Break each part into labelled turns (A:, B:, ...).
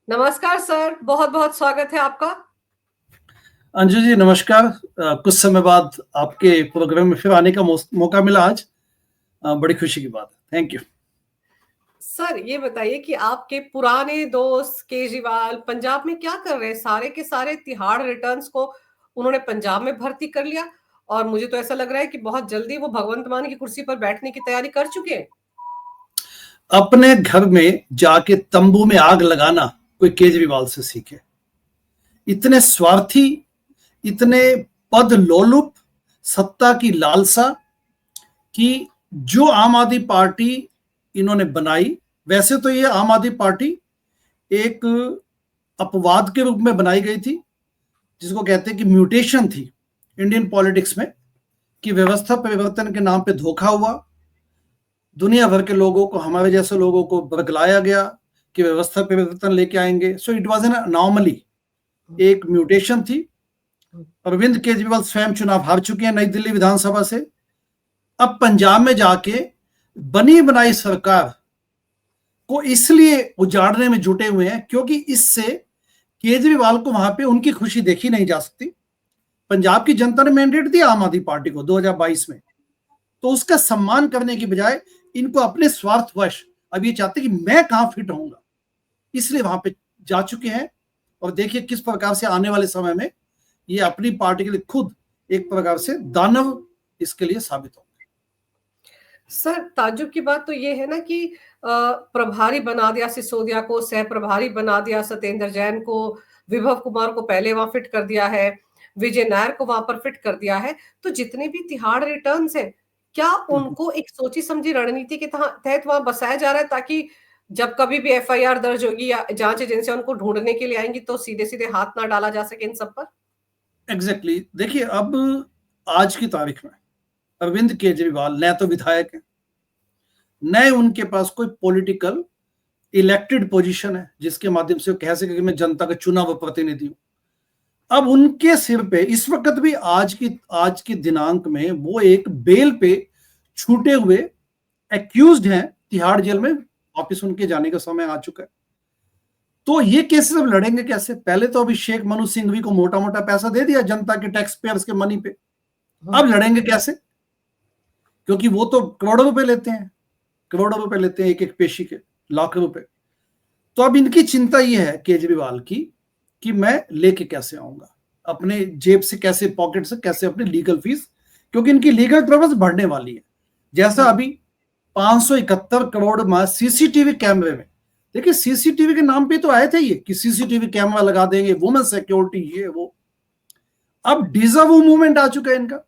A: नमस्कार सर, बहुत-बहुत स्वागत है आपका।
B: अंजू जी नमस्कार। कुछ समय बाद आपके प्रोग्राम में फिर आने का मौका मिला आज। बड़ी खुशी की बात है। Thank you.
A: सर ये बताइए कि आपके पुराने दोस्त केजरीवाल पंजाब में क्या कर रहे हैं? सारे के सारे तिहाड़ रिटर्न्स को उन्होंने पंजाब में भर्ती कर लिया और मुझे तो ऐसा लग रहा है कि बहुत जल्दी वो भगवंत मान की कुर्सी पर बैठने की तैयारी कर चुके हैं।
B: अपने घर में जाके तंबू में आग लगाना कोई केजरीवाल से सीखे। इतने स्वार्थी, इतने पद लोलुप, सत्ता की लालसा कि जो आम आदमी पार्टी इन्होंने बनाई, वैसे तो ये आम आदमी पार्टी एक अपवाद के रूप में बनाई गई थी, जिसको कहते हैं कि म्यूटेशन थी इंडियन पॉलिटिक्स में, कि व्यवस्था परिवर्तन के नाम पे धोखा हुआ। दुनिया भर के लोगों को, हमारे जैसे लोगों को बरगलाया गया कि व्यवस्था परिवर्तन लेके आएंगे। So it was an anomaly, एक म्यूटेशन थी। अरविंद केजरीवाल स्वयं चुनाव हार चुके हैं नई दिल्ली विधानसभा से। अब पंजाब में जाके बनी बनाई सरकार को इसलिए उजाड़ने में जुटे हुए हैं क्योंकि इससे केजरीवाल को वहां पे उनकी खुशी देखी नहीं जा सकती। पंजाब की जनता ने मैंडेट दिया आम आदमी पार्टी को 2022 में, तो उसका सम्मान करने की बजाय इनको अपने स्वार्थवश अब ये चाहते कि मैं कहां फिट होऊंगा, इसलिए वहां पे जा चुके हैं। और देखिए किस प्रकार से आने वाले समय में ये अपनी पार्टी के लिए खुद एक प्रकार से दानव इसके लिए साबित होंगे।
A: सर ताज्जुब की बात तो ये है ना कि प्रभारी बना दिया सिसोदिया को, सह प्रभारी बना दिया सत्येंद्र जैन को, विभव कुमार को पहले वहां फिट कर दिया है, विजय नायर को वहां पर फिट कर दिया है। तो जितने भी तिहाड़ रिटर्न्स हैं, क्या उनको एक सोची समझी रणनीति के तहत वहां बसाया जा रहा है ताकि जब कभी भी एफआईआर दर्ज होगी या जांच एजेंसियां उनको ढूंढने के लिए आएंगी तो सीधे सीधे हाथ ना डाला जा सके इन सब पर?
B: एग्जैक्टली देखिए, अब आज की तारीख में अरविंद केजरीवाल न तो विधायक है, न उनके पास कोई पॉलिटिकल इलेक्टेड पोजीशन है जिसके माध्यम से वो कह सके कि मैं जनता का चुना हुआ प्रतिनिधि हूं। अब उनके सिर पे इस वक्त भी आज की दिनांक में वो एक बेल पे छूटे हुए एक्यूज्ड हैं तिहाड़ जेल में। वापिस उनके जाने का समय आ चुका है। तो ये केसेस अब लड़ेंगे कैसे? पहले तो अभिषेक मनु सिंघवी को मोटा मोटा पैसा दे दिया जनता के टैक्स पेयर्स के मनी पे, अब लड़ेंगे कैसे? क्योंकि वो तो करोड़ों रुपए लेते हैं, करोड़ों रुपए लेते हैं एक एक पेशी के, लाख रुपए। तो अब इनकी चिंता ये है केजरीवाल की कि मैं लेके कैसे आऊंगा, अपने जेब से कैसे, पॉकेट से कैसे अपनी लीगल फीस, क्योंकि इनकी लीगल ट्रबल्स बढ़ने वाली है। जैसा अभी 571 करोड़ सीसीटीवी कैमरे में, देखिए सीसीटीवी के नाम पे तो आए थे ये कि सीसीटीवी कैमरा लगा देंगे, वुमेन सिक्योरिटी, ये वो। अब डिजर्व मूवमेंट आ चुका है इनका।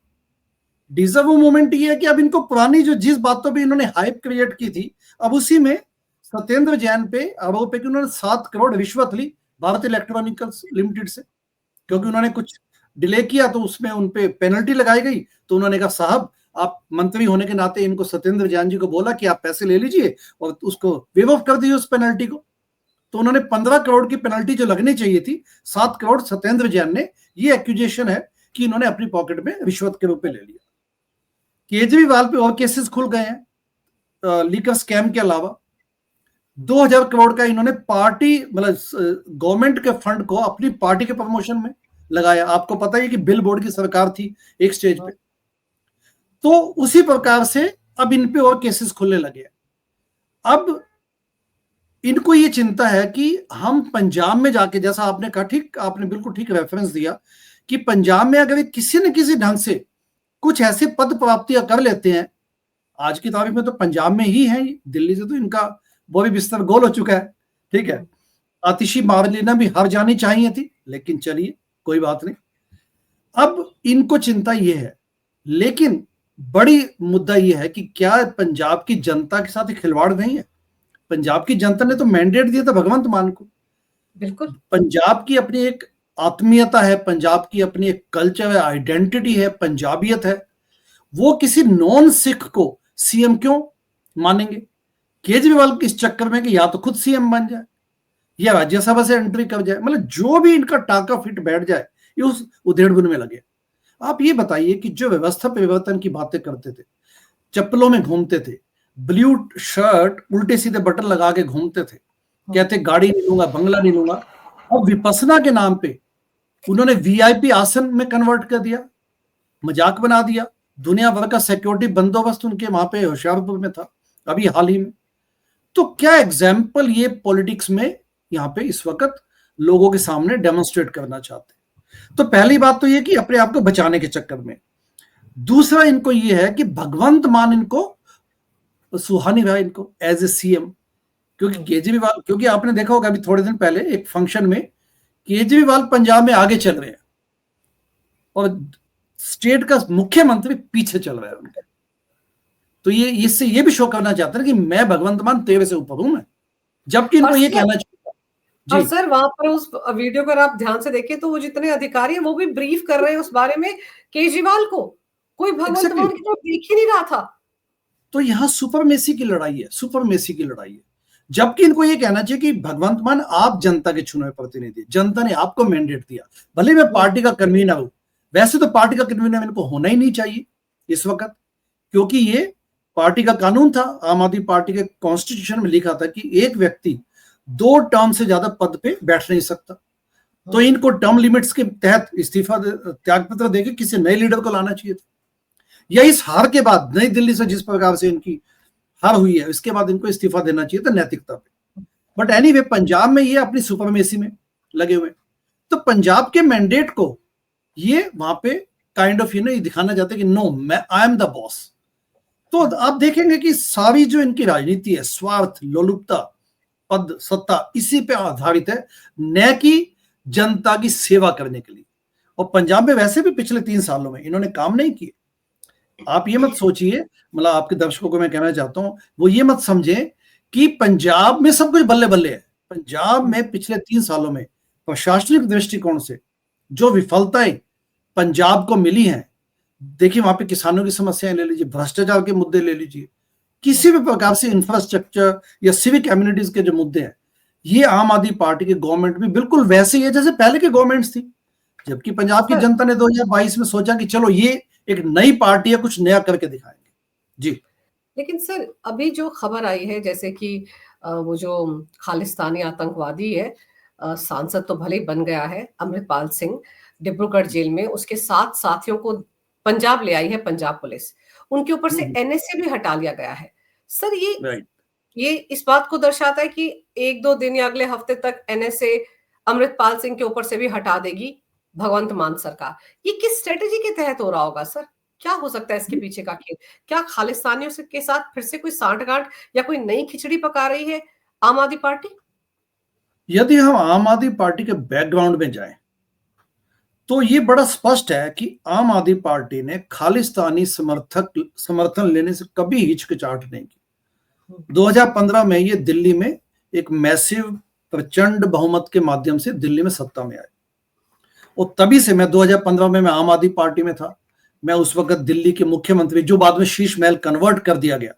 B: डिजर्व मूवमेंट ये है कि अब इनको पुरानी जो जिस बातों पे इन्होंने हाइप क्रिएट की थी, अब उसी में सत्येंद्र जैन पे आरोप है कि उन्होंने 7 करोड़ रिश्वत ली भारत इलेक्ट्रॉनिक्स लिमिटेड से, क्योंकि उन्होंने कुछ डिले किया तो उसमें उनपे पेनल्टी लगाई गई। तो उन्होंने कहा साहब, आप मंत्री होने के नाते इनको, सत्येंद्र जैन जी को बोला कि आप पैसे ले लीजिए और उसको वेव ऑफ कर दीजिए उस पेनल्टी को। तो उन्होंने 15 करोड़ की पेनल्टी जो लगनी चाहिए थी, 7 करोड़ सत्येंद्र जैन ने, ये एक्यूजेशन है कि इन्होंने अपनी पॉकेट में रिश्वत के रूप में ले लिया। केजरीवाल पे और केसेस खुल गए हैं लीकर स्कैम के अलावा। 2000 करोड़ का इन्होंने पार्टी, मतलब गवर्नमेंट के फंड को अपनी पार्टी के प्रमोशन में लगाया। आपको पता है कि बिल बोर्ड की सरकार थी एक स्टेज पे। तो उसी प्रकार से अब इन पे और केसेस खुलने लगे। अब इनको ये चिंता है कि हम पंजाब में जाके, जैसा आपने कहा, ठीक, आपने बिल्कुल ठीक रेफरेंस दिया कि पंजाब में अगर किसी न किसी ढंग से कुछ ऐसे पद प्राप्तियां कर लेते हैं, आज की तारीख में तो पंजाब में ही है, दिल्ली से तो इनका वो भी बिस्तर गोल हो चुका है। ठीक है, आतिशी मावलीना भी हार जानी चाहिए थी, लेकिन चलिए कोई बात नहीं। अब इनको चिंता ये है, लेकिन बड़ी मुद्दा ये है कि क्या पंजाब की जनता के साथ खिलवाड़ नहीं है? पंजाब की जनता ने तो मैंडेट दिया था भगवंत मान को।
A: बिल्कुल।
B: पंजाब की अपनी एक आत्मीयता है, पंजाब की अपनी एक कल्चर है, आइडेंटिटी है, पंजाबियत है। वो किसी नॉन सिख को सीएम क्यों मानेंगे? केजरीवाल इस चक्कर में कि या तो खुद सीएम बन जाए या राज्यसभा से एंट्री कर जाए, मतलब जो भी इनका टाका फिट बैठ जाए, ये उस उधेड़बुन में लगे। आप ये बताइए कि जो व्यवस्था परिवर्तन की बातें करते थे, चप्पलों में घूमते थे, ब्लू शर्ट उल्टे सीधे बटन लगा के घूमते थे, कहते गाड़ी नहीं लूंगा, बंगला नहीं लूंगा। अब विपसना के नाम पे उन्होंने वीआईपी आसन में कन्वर्ट कर दिया, मजाक बना दिया। दुनिया भर का सिक्योरिटी बंदोबस्त उनके वहां पे होशियारपुर में था अभी हाल ही में। तो क्या एग्जाम्पल ये पॉलिटिक्स में यहाँ पे इस वक्त लोगों के सामने डेमोन्स्ट्रेट करना चाहते हैं। तो पहली बात तो ये कि अपने आप को बचाने के चक्कर में। दूसरा इनको ये है कि भगवंत मान इनको सुहानी रहा इनको एज ए सीएम, क्योंकि केजरीवाल, क्योंकि आपने देखा होगा अभी थोड़े दिन पहले एक फंक्शन में केजरीवाल पंजाब में आगे चल रहे हैं और स्टेट का मुख्यमंत्री पीछे चल रहा है उनके। तो ये इससे ये भी शो करना चाहते हैं कि मैं भगवंत मान तेरे से ऊपर हूं मैं, जबकि इनको ये कहना चाहिए।
A: और सर वहां पर उस वीडियो पर आप ध्यान से देखें तो वो जितने अधिकारी हैं वो भी ब्रीफ कर रहे हैं उस बारे में केजरीवाल को, कोई भगवंत मान की तरफ देख ही नहीं रहा था।
B: तो यहाँ सुपरमेसी की लड़ाई है, सुपरमेसी की लड़ाई है। जबकि इनको ये कहना चाहिए कि भगवंत मान आप जनता के चुने हुए प्रतिनिधि, जनता ने आपको मैंडेट दिया, भले मैं पार्टी का कन्वीनर हूं। वैसे तो पार्टी का कन्वीनर इनको होना ही नहीं चाहिए इस वक्त, क्योंकि ये पार्टी का कानून था। आम आदमी पार्टी के कॉन्स्टिट्यूशन में लिखा था कि एक व्यक्ति 2 टर्म से ज्यादा पद पे बैठ नहीं सकता। तो इनको टर्म लिमिट्स के तहत इस्तीफा त्यागपत्र देके किसी नए लीडर को लाना चाहिए था, या इस हार के बाद नई दिल्ली से जिस प्रकार से इनकी हार हुई है इसके बाद इनको इस्तीफा देना चाहिए था नैतिकता पे। बट एनीवे पंजाब में ये अपनी सुपरमेसी में लगे हुए। तो पंजाब के मैंडेट को ये वहां पे काइंड ऑफ दिखाना चाहते हैं कि नो, मैं आई एम द बॉस। तो आप देखेंगे कि सारी जो इनकी राजनीति है, स्वार्थ, लोलुपता, पद, सत्ता, इसी पे आधारित है, न कि जनता की सेवा करने के लिए। और पंजाब में वैसे भी पिछले 3 सालों में इन्होंने काम नहीं किए। आप ये मत सोचिए, मतलब आपके दर्शकों को मैं कहना चाहता हूं, वो ये मत समझें कि पंजाब में सब कुछ बल्ले बल्ले है। पंजाब में पिछले 3 सालों में प्रशासनिक दृष्टिकोण से जो विफलताएं पंजाब को मिली हैं, देखिए वहां पे किसानों की समस्याएं ले लीजिए, भ्रष्टाचार के मुद्दे ले लीजिए, किसी भी प्रकार से इंफ्रास्ट्रक्चर या सिविक कम्युनिटीज के जो मुद्दे हैं, ये आम आदमी पार्टी के गवर्नमेंट में बिल्कुल वैसे ही है जैसे पहले के गवर्नमेंट्स थी। जबकि पंजाब की जनता ने 2022 में सोचा कि चलो ये एक नई पार्टी है, कुछ नया करके दिखाएंगे। जी
A: लेकिन सर अभी जो खबर आई है जैसे कि वो जो खालिस्तानी आतंकवादी है, सांसद तो भले ही बन गया है, अमृतपाल सिंह डिब्रूगढ़ जेल में, उसके 7 साथियों को पंजाब ले आई है पंजाब पुलिस, उनके ऊपर से एनएसए भी हटा लिया गया है। सर ये इस बात को दर्शाता है कि 1-2 दिन या अगले हफ्ते तक एनएसए अमृतपाल सिंह के ऊपर से भी हटा देगी भगवंत मान सरकार। ये किस स्ट्रेटेजी के तहत हो रहा होगा सर? क्या हो सकता है इसके पीछे का खेल? क्या खालिस्तानियों के साथ फिर से कोई सांठगांठ या कोई नई खिचड़ी पका रही है आम आदमी पार्टी?
B: यदि हम आम आदमी पार्टी के बैकग्राउंड में जाएं तो ये बड़ा स्पष्ट है कि आम आदमी पार्टी ने खालिस्तानी समर्थन लेने से कभी हिचकिचाहट नहीं की। 2015 में ये दिल्ली में एक मैसिव प्रचंड बहुमत के माध्यम से दिल्ली में सत्ता में आए, और तभी से मैं 2015 में मैं आम आदमी पार्टी में था। मैं उस वक्त दिल्ली के मुख्यमंत्री, जो बाद में शीश महल कन्वर्ट कर दिया गया,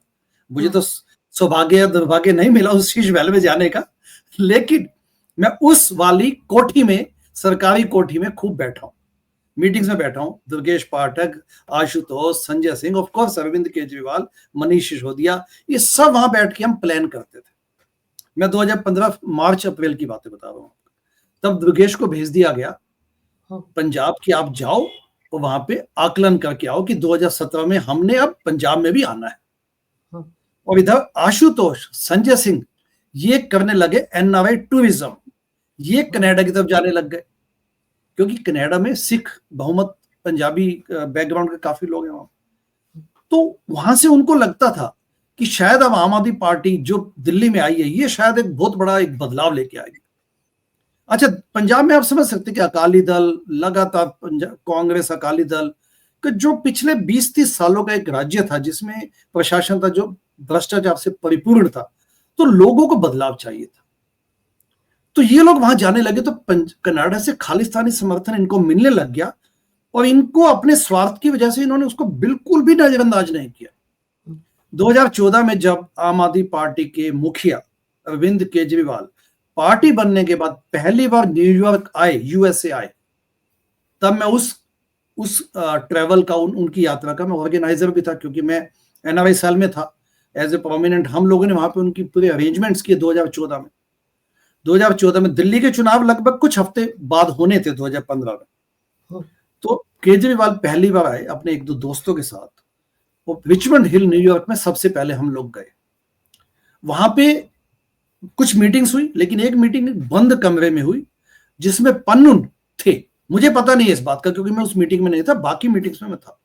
B: मुझे तो सौभाग्य या दुर्भाग्य नहीं मिला उस शीश महल में जाने का, लेकिन मैं उस वाली कोठी में, सरकारी कोठी में खूब बैठा हूं, मीटिंग्स में बैठा हूं। दुर्गेश पाठक, आशुतोष, संजय सिंह, ऑफ कोर्स अरविंद केजरीवाल, मनीष सिसोदिया, ये सब वहां बैठ के हम प्लान करते थे। मैं 2015 मार्च अप्रैल की बातें बता रहा हूं। तब दुर्गेश को भेज दिया गया पंजाब की, आप जाओ और वहां पे आकलन करके आओ कि 2017 में हमने अब पंजाब में भी आना है। और इधर आशुतोष, संजय सिंह ये करने लगे एनआरआई टूरिज्म, ये कनाडा की तरफ जाने लग गए, क्योंकि कनाडा में सिख बहुमत पंजाबी बैकग्राउंड के काफी लोग हैं वहां। तो वहां से उनको लगता था कि शायद अब आम आदमी पार्टी जो दिल्ली में आई है, ये शायद एक बहुत बड़ा एक बदलाव लेके आएगी। अच्छा, पंजाब में आप समझ सकते कि अकाली दल लगातार, कांग्रेस, अकाली दल कि जो पिछले 20-30 सालों का एक राज्य था जिसमें प्रशासन था जो भ्रष्टाचार से परिपूर्ण था, तो लोगों को बदलाव चाहिए था। तो ये लोग वहां जाने लगे, तो कनाडा से खालिस्तानी समर्थन इनको मिलने लग गया, और इनको अपने स्वार्थ की वजह से इन्होंने उसको बिल्कुल भी नजरअंदाज नहीं किया। 2014 में जब आम आदमी पार्टी के मुखिया अरविंद केजरीवाल पार्टी बनने के बाद पहली बार न्यूयॉर्क आए, यूएसए आए, तब मैं उस ट्रेवल का, उनकी यात्रा का मैं ऑर्गेनाइजर भी था, क्योंकि मैं एनआरआई सेल में था एज ए प्रोमिनेंट। हम लोगों ने वहां पे उनकी पूरे अरेंजमेंट्स किए 2014 में। 2014 में दिल्ली के चुनाव लगभग कुछ हफ्ते बाद होने थे 2015 में। तो केजरीवाल पहली बार आए अपने एक दो दोस्तों के साथ, वो रिचमंड हिल न्यूयॉर्क में सबसे पहले हम लोग गए। वहां पे कुछ मीटिंग्स हुई, लेकिन एक मीटिंग बंद कमरे में हुई जिसमें पन्नून थे। मुझे पता नहीं है इस बात का क्योंकि मैं उस मीटिंग में नहीं था, बाकी मीटिंग्स में मैं था।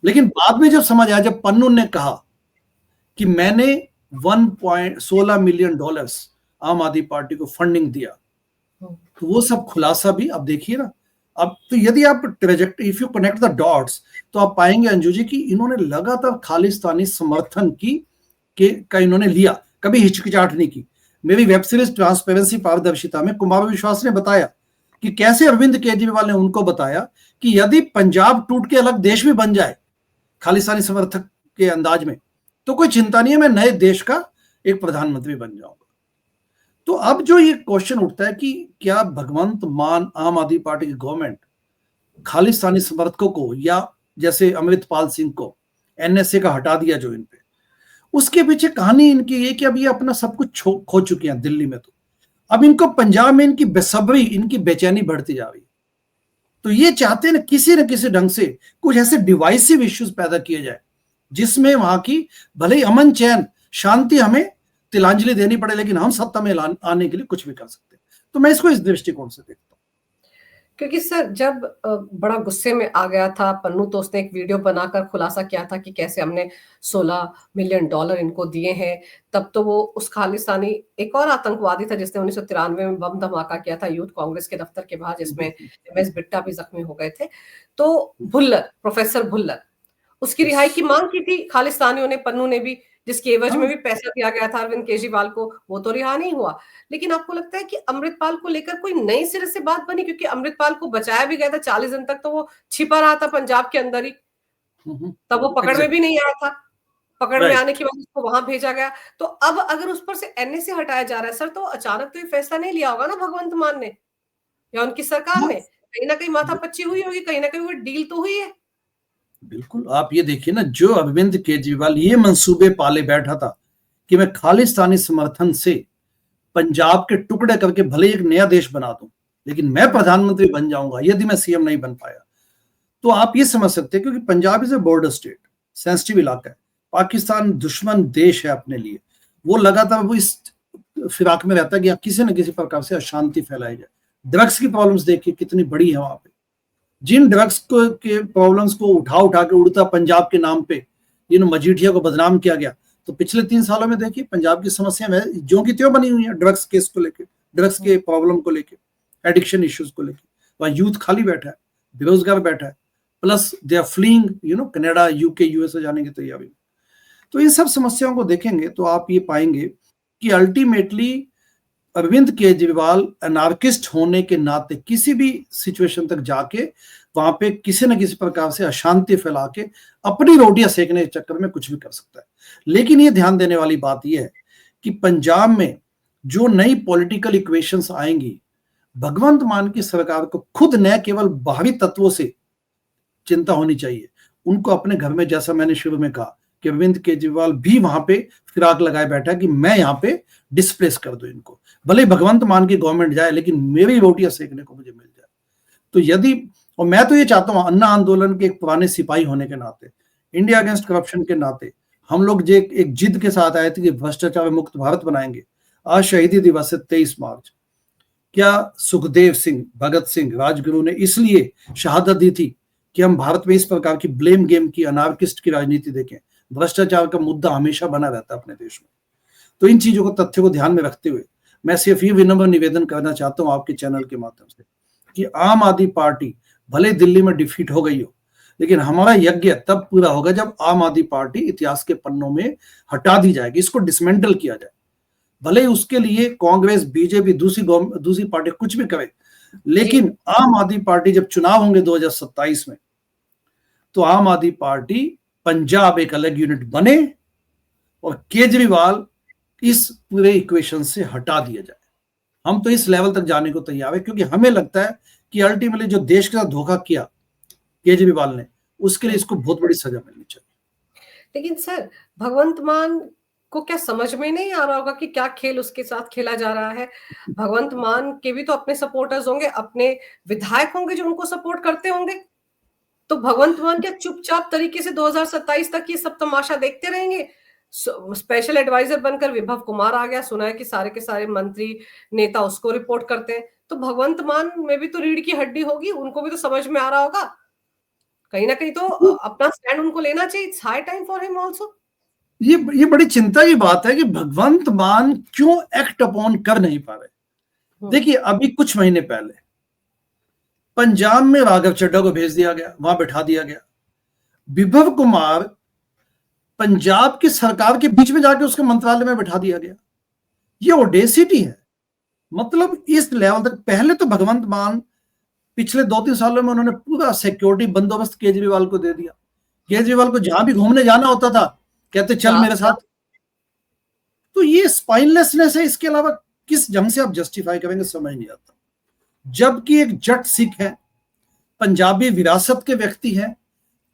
B: लेकिन बाद में जब समझ आया, जब पन्नून ने कहा कि मैंने 1.16 मिलियन डॉलर्स आम आदमी पार्टी को फंडिंग दिया, तो वो सब खुलासा भी अब देखिए ना। अब तो यदि आप trajectory, if you connect the dots, तो आप पाएंगे अंजू जी कि इन्होंने लगातार खालिस्तानी समर्थन का इन्होंने लिया, कभी हिचकिचाहट नहीं की। मेरी वेब सीरीज ट्रांसपेरेंसी पारदर्शिता में कुमार विश्वास ने बताया कि कैसे अरविंद केजरीवाल ने उनको बताया कि यदि पंजाब टूट के अलग देश भी बन जाए खालिस्तानी समर्थक के अंदाज में, तो कोई चिंता नहीं है, मैं नए देश का एक प्रधानमंत्री बन जाऊंगा। तो अब जो ये क्वेश्चन उठता है कि क्या भगवंत मान आम आदमी पार्टी की गवर्नमेंट खालिस्तानी समर्थकों को, या जैसे अमृतपाल सिंह को एनएसए का हटा दिया जो इन पे, उसके पीछे कहानी इनकी ये कि अब ये अपना सब कुछ खो चुके हैं दिल्ली में। तो अब इनको पंजाब में इनकी बेसब्री, इनकी बेचैनी बढ़ती जा रही है। तो ये चाहते हैं ना किसी ढंग से कुछ ऐसे डिवाइसिव इश्यूज पैदा किए जाए जिसमें वहां की भले ही अमन चैन शांति हमें तिलांजलि देनी पड़े, लेकिन हम सत्ता में आने के लिए कुछ भी कर सकते हैं। तो मैं इसको इस दृष्टिकोण से देखता हूँ।
A: क्योंकि सर जब बड़ा गुस्से में आ गया था पन्नू, तो उसने एक वीडियो बनाकर खुलासा किया था कि कैसे हमने 16 मिलियन डॉलर इनको दिए हैं। तब तो वो उस खालिस्तानी एक और आतंकवादी था जिसने 1993 में बम धमाका किया था यूथ कांग्रेस के दफ्तर के बाहर, जिसमें एमएस बिट्टा भी जख्मी हो गए थे। तो भुल्लर, प्रोफेसर भुल्लर, उसकी रिहाई की मांग की थी खालिस्तानियों ने, पन्नू ने भी, जिसके एवज में भी पैसा दिया गया था अरविंद केजरीवाल को। वो तो रिहा नहीं हुआ। लेकिन आपको लगता है कि अमृतपाल को लेकर कोई नई सिरे से बात बनी? क्योंकि अमृतपाल को बचाया भी गया था 40 दिन तक, तो वो छिपा रहा था पंजाब के अंदर ही, तब वो पकड़ में भी नहीं आया था। पकड़ में आने के बाद उसको वहां भेजा गया। तो अब अगर उस पर से एनएसए हटाया जा रहा है सर, तो अचानक तो ये फैसला नहीं लिया होगा ना भगवंत मान ने या उनकी सरकार ने? कहीं ना कहीं माथापच्ची हुई होगी, कहीं ना कहीं वो डील तो हुई है।
B: बिल्कुल, आप ये देखिए ना, जो अरविंद केजरीवाल ये मंसूबे पाले बैठा था कि मैं खालिस्तानी समर्थन से पंजाब के टुकड़े करके भले एक नया देश बना दूं, लेकिन मैं प्रधानमंत्री बन जाऊंगा यदि मैं सीएम नहीं बन पाया। तो आप ये समझ सकते हैं, क्योंकि Punjab is a border state, sensitive इलाका है, पाकिस्तान दुश्मन देश है अपने लिए। वो लगातार वो इस फिराक में रहता है कि किसी न किसी प्रकार से अशांति फैलाई जाए। ड्रग्स की प्रॉब्लम्स देखिए कितनी बड़ी है वहां पे। जिन ड्रग्स के प्रॉब्लम्स को उठा के उड़ता पंजाब के नाम पे मजीठिया को बदनाम किया गया, तो पिछले 3 सालों में देखिए पंजाब की समस्या में जो की त्यों बनी हुई है, ड्रग्स केस को लेकर, ड्रग्स के प्रॉब्लम को लेकर, एडिक्शन इश्यूज को लेकर। वहां यूथ खाली बैठा है, बेरोजगार बैठा है, plus they are fleeing Canada, UK, USA जाने की तैयारी में। तो इन सब समस्याओं को देखेंगे तो आप ये पाएंगे कि अल्टीमेटली अरविंद केजरीवाल अनार्किस्ट होने के नाते किसी भी सिचुएशन तक जाके वहां पे किसी न किसी प्रकार से अशांति फैला के अपनी रोटियां सेकने के चक्कर में कुछ भी कर सकता है। लेकिन ये ध्यान देने वाली बात यह है कि पंजाब में जो नई पॉलिटिकल इक्वेशंस आएंगी, भगवंत मान की सरकार को खुद न केवल बाहरी तत्वों से चिंता होनी चाहिए, उनको अपने घर में, जैसा मैंने शुरू में कहा कि अरविंद केजरीवाल भी वहां पे फिराक लगाए बैठा है कि मैं यहाँ पे डिस्प्लेस कर दूं इनको, भले भगवंत मान की गवर्नमेंट जाए लेकिन मेरी रोटियां सेकने को मुझे मिल जाए। तो यदि, और मैं तो ये चाहता हूं अन्ना आंदोलन के एक पुराने सिपाही होने के नाते, इंडिया अगेंस्ट करप्शन के नाते, हम लोग जो एक जिद के साथ आए थे कि भ्रष्टाचार मुक्त भारत बनाएंगे। आज शहीदी दिवस है 23 मार्च। क्या सुखदेव सिंह, भगत सिंह, राजगुरु ने इसलिए शहादत दी थी कि हम भारत में इस प्रकार की ब्लेम गेम की, अनार्किस्ट की राजनीति देखें? भ्रष्टाचार का मुद्दा हमेशा बना रहता है अपने देश में। तो इन चीजों को, तथ्य को ध्यान में रखते हुए मैं सिर्फ ये विनम्र निवेदन करना चाहता हूं आपके चैनल के माध्यम से कि आम आदमी पार्टी भले दिल्ली में डिफीट हो गई हो, लेकिन हमारा यज्ञ तब पूरा होगा जब आम आदमी पार्टी इतिहास के पन्नों में हटा दी जाएगी, इसको डिसमेंटल किया जाए। भले उसके लिए कांग्रेस, बीजेपी, दूसरी पार्टी कुछ भी करे, लेकिन आम आदमी पार्टी जब चुनाव होंगे 2027 में, तो आम आदमी पार्टी पंजाब एक अलग यूनिट बने और केजरीवाल इस पूरे इक्वेशन से हटा दिया जाए। हम तो इस लेवल तक जाने को तैयार है, क्योंकि हमें लगता है कि अल्टीमेटली जो देश के साथ धोखा किया केजरीवाल ने, उसके लिए इसको बहुत बड़ी सजा मिलनी चाहिए।
A: लेकिन सर भगवंत मान को क्या समझ में नहीं आ रहा होगा कि क्या खेल उसके साथ खेला जा रहा है? भगवंत मान के भी तो अपने सपोर्टर्स होंगे, अपने विधायक होंगे जो उनको सपोर्ट करते होंगे। तो भगवंत मान क्या चुपचाप तरीके से 2027 तक ये सब तमाशा देखते रहेंगे? स्पेशल एडवाइजर बनकर विभव कुमार आ गया, सुना है कि सारे के सारे मंत्री नेता उसको रिपोर्ट करते हैं। तो भगवंत मान में भी तो रीढ़ की हड्डी होगी, उनको भी तो समझ में आ रहा होगा। कहीं ना कहीं तो अपना स्टैंड उनको लेना चाहिए। It's high time for him also.
B: ये बड़ी चिंता की बात है कि भगवंत मान क्यों एक्ट अपॉन कर नहीं पा रहे। देखिए, अभी कुछ महीने पहले पंजाब में राघव चड्ढा को भेज दिया गया, वहां बैठा दिया गया। विभव कुमार पंजाब की सरकार के बीच में जाके उसके मंत्रालय में बैठा दिया गया। ये ओडेसिटी है। मतलब इस लेवल तक। पहले तो भगवंत मान पिछले 2-3 सालों में उन्होंने पूरा सिक्योरिटी बंदोबस्त केजरीवाल को दे दिया। केजरीवाल को जहां भी घूमने जाना होता था, कहते चल मेरे साथ। तो ये स्पाइनलेसनेस है। इसके अलावा किस ढंग से आप जस्टिफाई करेंगे, समझ नहीं आता। जबकि एक जट सिख है, पंजाबी विरासत के व्यक्ति हैं,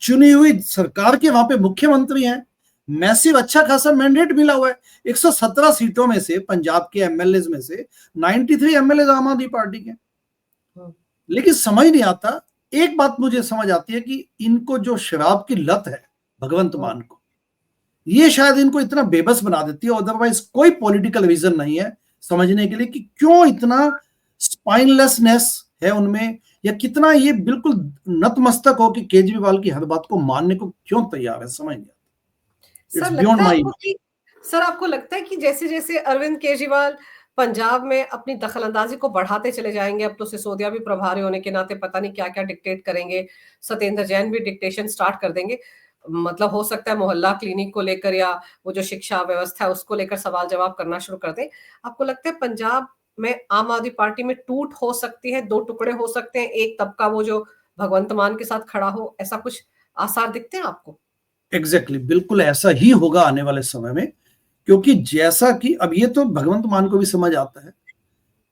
B: चुनी हुई सरकार के वहां पे मुख्यमंत्री हैं, मैसिव अच्छा खासा मैंडेट मिला हुआ है। 117 सीटों में से पंजाब के एमएलए में से 93 एमएलए आम आदमी पार्टी के। लेकिन समझ नहीं आता। एक बात मुझे समझ आती है कि इनको जो शराब की लत है भगवंत मान को, ये शायद इनको इतना बेबस बना देती है। अदरवाइज कोई पॉलिटिकल रीजन नहीं है समझने के लिए कि क्यों इतना स्पाइनलेसनेस है उनमें, या कितना ये बिल्कुल नतमस्तक हो कि केजरीवाल की हर बात को मानने को क्यों तैयार है, समझ नहीं आता।
A: सर लगता है आपको कि सर आपको लगता है कि जैसे जैसे अरविंद केजरीवाल पंजाब में अपनी दखलंदाजी को बढ़ाते चले जाएंगे, अब तो सिसोदिया भी प्रभारी होने के नाते पता नहीं क्या क्या डिक्टेट करेंगे, सत्येंद्र जैन भी डिक्टेशन स्टार्ट कर देंगे। मतलब हो सकता है मोहल्ला क्लिनिक को लेकर या वो जो शिक्षा व्यवस्था है उसको लेकर सवाल जवाब करना शुरू कर दें। आपको लगता है पंजाब में आम आदमी पार्टी में टूट हो सकती है, दो टुकड़े हो सकते हैं, एक तबका वो जो भगवंत मान के साथ खड़ा हो, ऐसा कुछ आसार दिखते हैं आपको?
B: एग्जैक्टली, बिल्कुल ऐसा ही होगा आने वाले समय में। क्योंकि जैसा कि अब ये तो भगवंत मान को भी समझ आता है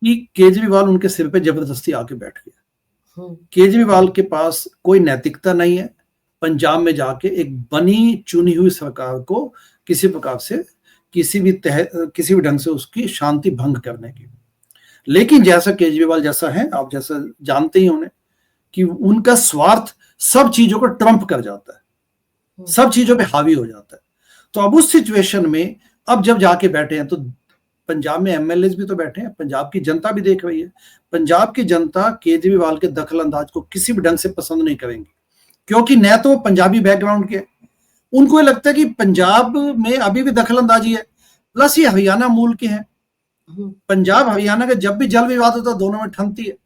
B: कि केजरीवाल उनके सिर पे जबरदस्ती आके बैठ गया। केजरीवाल के पास कोई नैतिकता नहीं है पंजाब में जाके एक बनी चुनी हुई सरकार को किसी प्रकार से किसी भी ढंग से उसकी शांति भंग करने की। लेकिन जैसा केजरीवाल जैसा है, आप जैसा जानते ही होने कि उनका स्वार्थ सब चीजों को ट्रम्प कर जाता है, सब चीजों पे हावी हो जाता है। तो अब उस सिचुएशन में अब जब जाके बैठे हैं, तो पंजाब में एमएलए भी तो बैठे हैं, पंजाब की जनता भी देख रही है। पंजाब की जनता केजरीवाल के दखल अंदाज को किसी भी ढंग से पसंद नहीं करेंगी, क्योंकि न तो पंजाबी बैकग्राउंड के, उनको ये लगता है कि पंजाब में अभी भी दखल अंदाजी है, प्लस ये हरियाणा मूल के हैं। पंजाब हरियाणा का जब भी जल विवाद होता है दोनों में ठनती है।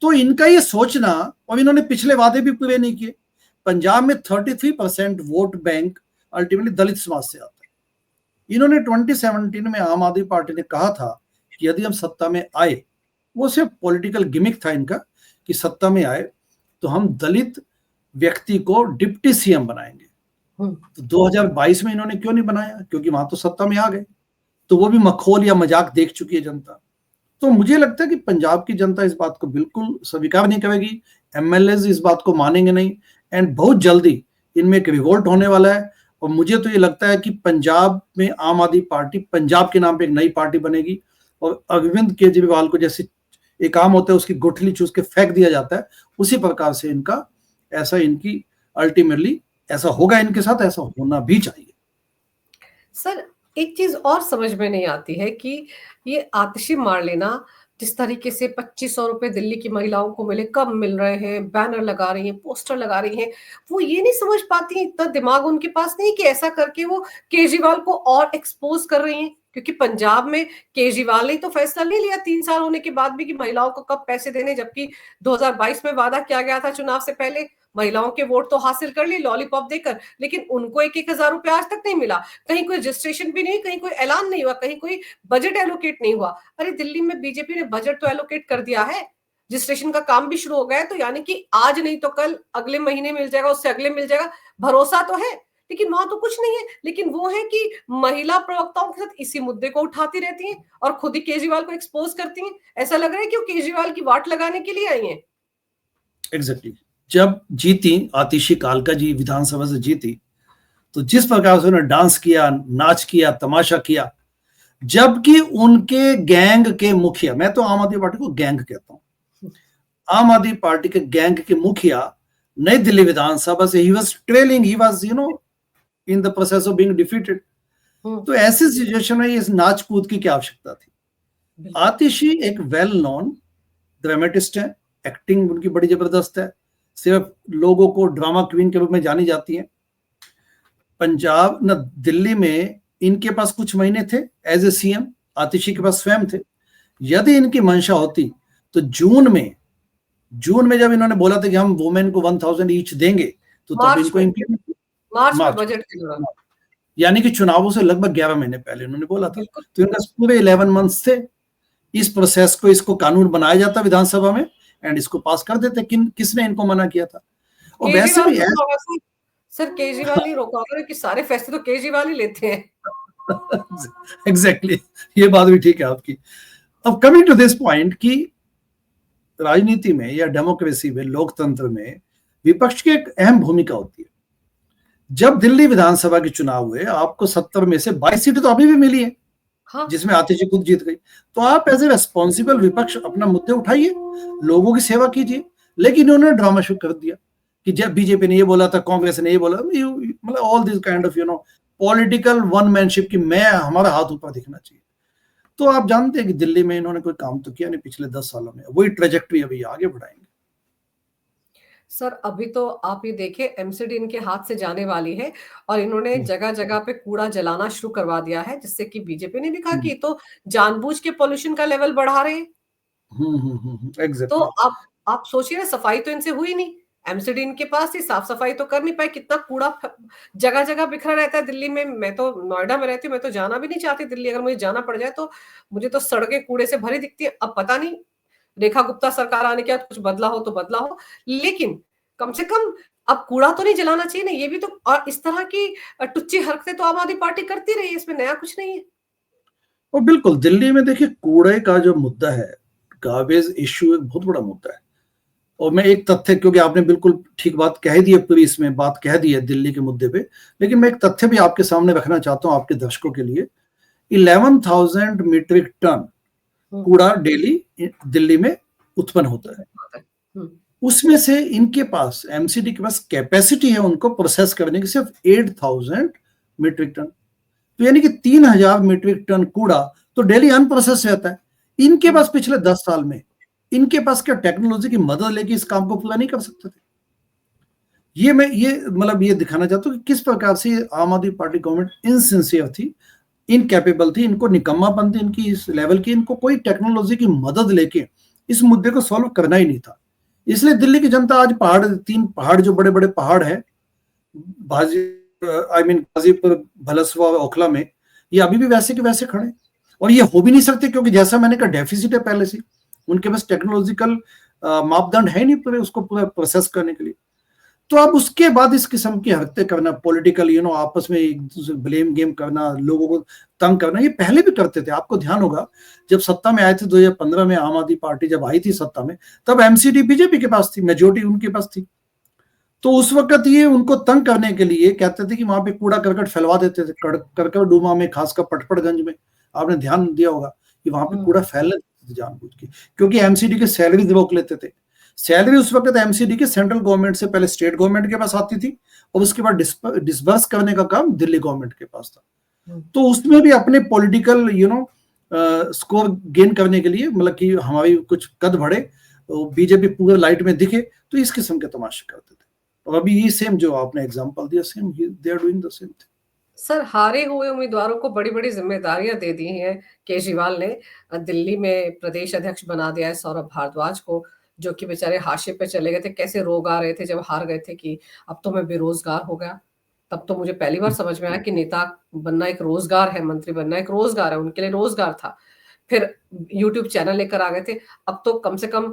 B: तो इनका ये सोचना, और इन्होंने पिछले वादे भी पूरे नहीं किए। पंजाब में 33% वोट बैंक अल्टीमेटली दलित समाज से आता है। इन्होंने 2017 में आम आदमी पार्टी ने कहा था कि यदि हम सत्ता में आए, वो सिर्फ पॉलिटिकल गिमिक था इनका कि सत्ता में आए तो हम दलित व्यक्ति को डिप्टी सीएम बनाएंगे। तो 2022 में इन्होंने क्यों नहीं बनाया? क्योंकि वहां तो सत्ता में आ गए, तो वो भी मखौल या मजाक देख चुकी है जनता। तो मुझे लगता है कि पंजाब की जनता इस बात को बिल्कुल स्वीकार नहीं करेगी, एमएलए इस बात को मानेंगे नहीं, एंड बहुत जल्दी इनमें एक रिवोल्ट होने वाला है। और मुझे तो ये लगता है कि पंजाब में आम आदमी पार्टी पंजाब के नाम पे एक नई पार्टी बनेगी, और अरविंद केजरीवाल को जैसे एक आम होता है उसकी गुठली चूस के फेंक दिया जाता है, उसी प्रकार से इनका ऐसा इनकी अल्टीमेटली ऐसा होगा इनके साथ, ऐसा होना भी चाहिए।
A: सर एक चीज और समझ में नहीं आती है कि ये आतिशी मार लेना, जिस तरीके से 2500 रुपए दिल्ली की महिलाओं को मिले, कब मिल रहे हैं, बैनर लगा रही हैं, पोस्टर लगा रही हैं, वो ये नहीं समझ पाती हैं, इतना दिमाग उनके पास नहीं कि ऐसा करके वो केजरीवाल को और एक्सपोज कर रही हैं। क्योंकि पंजाब में केजरीवाल ने तो फैसला नहीं लिया 3 साल होने के बाद भी कि महिलाओं को कब पैसे देने, जबकि 2022 में वादा किया गया था चुनाव से पहले, महिलाओं के वोट तो हासिल कर ली लॉलीपॉप देकर, लेकिन उनको 1-1 हजार रुपए आज तक नहीं मिला। कहीं कोई रजिस्ट्रेशन भी नहीं, कहीं कोई ऐलान नहीं हुआ, कहीं कोई बजट एलोकेट नहीं हुआ। अरे दिल्ली में बीजेपी ने बजट तो एलोकेट कर दिया है, रजिस्ट्रेशन का काम भी शुरू हो गया है, तो यानी कि आज नहीं तो कल, अगले महीने मिल जाएगा, उससे अगले मिल जाएगा, भरोसा तो है। लेकिन वहां तो कुछ नहीं है। लेकिन वो है कि महिला प्रवक्ताओं के साथ इसी मुद्दे को उठाती रहती हैं और खुद ही केजरीवाल को एक्सपोज करती हैं। ऐसा लग रहा है कि वो केजरीवाल की वाट लगाने के लिए आई हैं।
B: एग्जैक्टली। जब जीती आतिशी कालका जी विधानसभा से जीती, तो जिस प्रकार से उन्होंने डांस किया, नाच किया, तमाशा किया, जबकि उनके गैंग के मुखिया, मैं तो आम आदमी पार्टी को गैंग कहता हूं, आम आदमी पार्टी के गैंग के मुखिया नई दिल्ली विधानसभा से he was trailing, he was in the process of being defeated. तो ऐसी सिचुएशन में इस नाच कूद की क्या आवश्यकता थी? आतिशी एक वेल नोन ड्रामेटिस्ट है, एक्टिंग उनकी बड़ी जबरदस्त है, सिर्फ लोगों को ड्रामा क्वीन के रूप में जानी जाती है। पंजाब न दिल्ली में इनके पास कुछ महीने थे एज ए सीएम, आतिशी के पास स्वयं थे। यदि इनकी मंशा होती तो जून में जब इन्होंने बोला था कि हम वुमेन को 1000 ईच देंगे, तो तब इनको
A: मार्च में बजट के दौरान,
B: यानी कि चुनावों से लगभग 11 महीने पहले इन्होंने बोला था। तो इनका पूरे 11 मंथ्स थे। इस प्रोसेस को, इसको कानून बनाया जाता विधानसभा में एंड इसको पास कर देते। किसने इनको मना किया था? और वैसे भी
A: सर केजरीवाल ही रोका है कि सारे फैसले तो केजरीवाल ही लेते हैं।
B: एग्जैक्टली, ये बात भी ठीक है आपकी। अब कमिंग टू दिस पॉइंट कि राजनीति में या डेमोक्रेसी में, लोकतंत्र में विपक्ष की एक अहम भूमिका होती है। जब दिल्ली विधानसभा के चुनाव हुए, आपको 70 में से 22 सीटें तो अभी भी मिली है, हाँ, जिसमें आतिशी खुद जीत गई। तो आप एज ए रेस्पॉन्सिबल विपक्ष अपना मुद्दे उठाइए, लोगों की सेवा कीजिए। लेकिन उन्होंने ड्रामा शुरू कर दिया कि जब बीजेपी ने ये बोला था, कांग्रेस ने ये बोला, मतलब all this kind of political one manship की हमारा हाथ ऊपर दिखना चाहिए। तो आप जानते हैं कि दिल्ली में इन्होंने कोई काम तो किया नहीं पिछले 10 सालों में, वही ट्रेजेक्टरी अभी आगे बढ़ाएंगे।
A: सर अभी तो आप ये देखिए, एमसीडी इनके हाथ से जाने वाली है और इन्होंने जगह जगह पे कूड़ा जलाना शुरू करवा दिया है, जिससे कि बीजेपी ने भी कहा कि तो जानबूझ के पॉल्यूशन का लेवल बढ़ा रहे हैं।
B: exactly.
A: तो आप सोचिए ना, सफाई तो इनसे हुई नहीं, एमसीडी इनके पास ही, साफ सफाई तो कर नहीं पाए। कितना कूड़ा जगह जगह बिखरा रहता है दिल्ली में। मैं तो नोएडा में रहती हूँ, मैं तो जाना भी नहीं चाहती दिल्ली। अगर मुझे जाना पड़ जाए तो मुझे तो सड़कें कूड़े से भरी दिखती है। अब पता नहीं रेखा गुप्ता सरकार आने के बाद कुछ बदला हो तो बदला हो, लेकिन कम से कम अब कूड़ा तो नहीं जलाना चाहिए ना, ये भी तो। और इस तरह की टुच्ची हरकतें तो आम आदमी पार्टी करती रही है, इसमें नया कुछ नहीं है।
B: और बिल्कुल दिल्ली में देखिए, कूड़े का जो मुद्दा है, गार्बेज इश्यू एक बहुत बड़ा मुद्दा है। और मैं एक तथ्य, क्योंकि आपने बिल्कुल ठीक बात कह दी है, पूरी इसमें बात कह दी है दिल्ली के मुद्दे पे, लेकिन मैं एक तथ्य भी आपके सामने रखना चाहता हूं आपके दर्शकों के लिए। 11,000 मीट्रिक टन कूड़ा डेली दिल्ली में उत्पन्न होता है। उसमें से इनके पास, एमसीडी के पास कैपेसिटी है उनको प्रोसेस करने की सिर्फ 8,000 मीट्रिक टन। तो यानी कि 3,000 मीट्रिक टन कूड़ा तो डेली अनप्रोसेस रहता है। इनके पास पिछले 10 साल में इनके पास क्या टेक्नोलॉजी की मदद लेके इस काम को पूरा नहीं कर सकते थे? ये मतलब ये दिखाना चाहता हूं कि किस प्रकार से आम आदमी पार्टी गवर्नमेंट इनसिंसियर थी, इनकैपेबल थी, इनको निकम्मापन थी इनकी इस लेवल की। इनको कोई टेक्नोलॉजी की मदद लेके इस मुद्दे को सॉल्व करना ही नहीं था। इसलिए दिल्ली की जनता आज 3 पहाड़ जो बड़े बड़े पहाड़ है, गाजीपुर, भलसवा और ओखला में, ये अभी भी वैसे के वैसे खड़े। और ये हो भी नहीं सकते, क्योंकि जैसा मैंने कहा, डेफिसिट है पहले से। उनके पास टेक्नोलॉजिकल मापदंड है नहीं पूरे उसको पूरा प्रोसेस करने के लिए। तो अब उसके बाद इस किस्म की हरकतें करना, पॉलिटिकल आपस में एक दूसरे ब्लेम गेम करना, लोगों को तंग करना, ये पहले भी करते थे। आपको ध्यान होगा, जब सत्ता में आए थे 2015 में, आम आदमी पार्टी जब आई थी सत्ता में, तब एमसीडी बीजेपी के पास थी, मेजोरिटी उनके पास थी। तो उस वक्त ये उनको तंग करने के लिए कहते थे कि वहां पे कूड़ा करकट फैलवा देते थे। करकट डूमा में, खासकर पटपड़गंज में, आपने ध्यान दिया होगा कि वहां पे कूड़ा फैलने देते थे जानबूझ के, क्योंकि एमसीडी के सैलरी रोक लेते थे। सैलरी उस वक्त एमसीडी के सेंट्रल गवर्नमेंट से पहले स्टेट गवर्नमेंट के पास आती थी, और उसके बाद डिसबर्स करने का काम दिल्ली गवर्नमेंट के पास था। तो उसमें भी अपने पॉलिटिकल स्कोर गेन करने के लिए, मतलब कि हमारी कुछ कद बढ़े, बीजेपी पूरे लाइट में दिखे, तो इस किस्म के तमाशे करते थे। और अभी ये सेम जो आपने एग्जांपल दिया, same they are doing the same thing.
A: Sir हारे हुए उम्मीदवारों को बड़ी बड़ी जिम्मेदारियां दे दी हैं केजरीवाल ने। दिल्ली में प्रदेश अध्यक्ष बना दिया है सौरभ भारद्वाज को, जो कि बेचारे हाशिए पे चले गए थे। कैसे रोग आ रहे थे जब हार गए थे कि अब तो मैं बेरोजगार हो गया। तब तो मुझे पहली बार समझ में आया कि नेता बनना एक रोजगार है, मंत्री बनना एक रोजगार है। उनके लिए रोजगार था। फिर यूट्यूब चैनल लेकर आ गए थे। अब तो कम से कम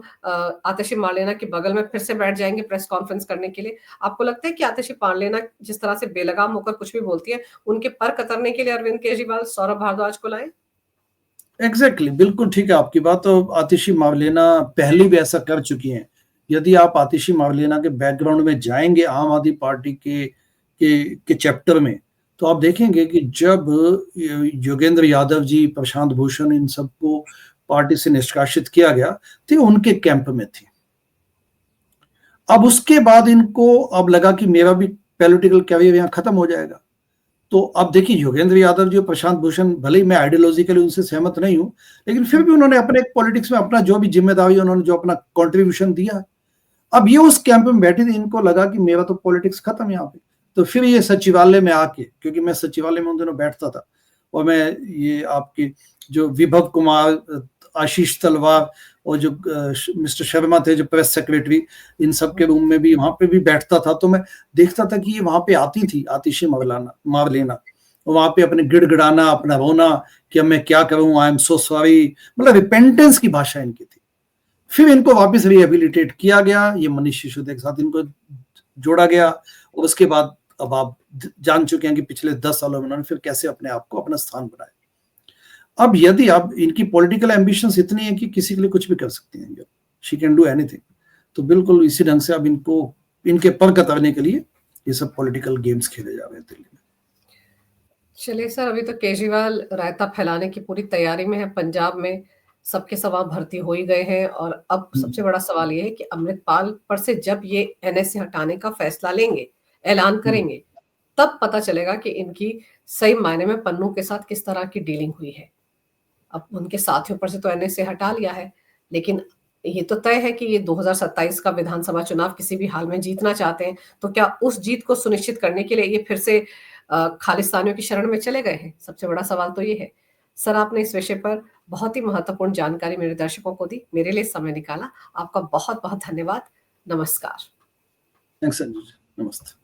A: आतिशी मार्लेना के बगल में फिर से बैठ जाएंगे प्रेस कॉन्फ्रेंस करने के लिए। आपको लगता है कि आतिशी मार्लेना जिस तरह से बेलगाम होकर कुछ भी बोलती है, उनके पर कतरने के लिए अरविंद केजरीवाल सौरभ भारद्वाज को लाए?
B: एग्जैक्टली, बिल्कुल ठीक है आपकी बात। तो आतिशी मार्लेना पहले भी ऐसा कर चुकी हैं। यदि आप आतिशी मार्लेना के बैकग्राउंड में जाएंगे, आम आदमी पार्टी के के चैप्टर में, तो आप देखेंगे कि जब योगेंद्र यादव जी, प्रशांत भूषण, इन सबको पार्टी से निष्कासित किया गया, तो उनके कैंप में थी। अब उसके बाद इनको अब लगा कि मेरा भी पॉलिटिकल कैरियर यहाँ खत्म हो जाएगा। तो अब देखिए, योगेंद्र यादव जी और प्रशांत भूषण, भले ही मैं आइडियोलॉजिकली उनसे सहमत नहीं हूं, लेकिन फिर भी उन्होंने अपने पॉलिटिक्स में अपना जो भी जिम्मेदारी, उन्होंने जो अपना कंट्रीब्यूशन दिया। अब ये उस कैंप में बैठी थी, इनको लगा कि मेरा तो पॉलिटिक्स खत्म यहाँ पे। तो फिर ये सचिवालय में आके, क्योंकि मैं सचिवालय में उन दिनों बैठता था, और मैं ये आपके जो विभव कुमार, आशीष तलवार और जो मिस्टर शर्मा थे जो प्रेस सेक्रेटरी, इन सब के रूम में भी, वहां पे भी बैठता था। तो मैं देखता था कि ये वहां पे आती थी, आतिशी मार लेना, और वहां पे अपने गिड़गिड़ाना, अपना रोना कि अब मैं क्या करूं, आई एम सो सॉरी, मतलब रिपेंटेंस की भाषा इनकी थी। फिर इनको वापस रिहेबिलिटेट किया गया, ये मनीष सिसोदिया के साथ इनको जोड़ा गया, और उसके बाद अब आप जान चुके हैं कि पिछले 10 सालों में उन्होंने फिर कैसे अपने आप को अपना स्थान बनाया। अब यदि आप, इनकी पॉलिटिकल एम्बिशंस इतनी है कि किसी के लिए कुछ भी कर सकती हैं, शी कैन डू एनीथिंग, तो बिल्कुल इसी ढंग से अब इनको, इनके पर कतरने के लिए ये सब पॉलिटिकल गेम्स खेले जा रहे हैं दिल्ली में।
A: चलिए सर, अभी तो केजरीवाल रायता फैलाने की पूरी तैयारी में है। पंजाब में सबके सब भर्ती हो ही गए हैं, और अब सबसे बड़ा सवाल ये है कि अमृतपाल पर से जब ये एनएसए हटाने का फैसला लेंगे, ऐलान करेंगे, तब पता चलेगा कि इनकी सही मायने में पन्नू के साथ किस तरह की डीलिंग हुई है। अब उनके साथियों पर से तो एनएसए हटा लिया है, लेकिन ये तो तय है कि ये 2027 का विधानसभा चुनाव किसी भी हाल में जीतना चाहते हैं। तो क्या उस जीत को सुनिश्चित करने के लिए ये फिर से खालिस्तानियों की शरण में चले गए हैं? सबसे बड़ा सवाल तो ये है। सर, आपने इस विषय पर बहुत ही महत्वपूर्ण जानकारी मेरे दर्शकों को दी, मेरे लिए समय निकाला। आपका बहुत बहुत धन्यवाद। नमस्कार।
B: थैंक्स संजू जी, नमस्ते।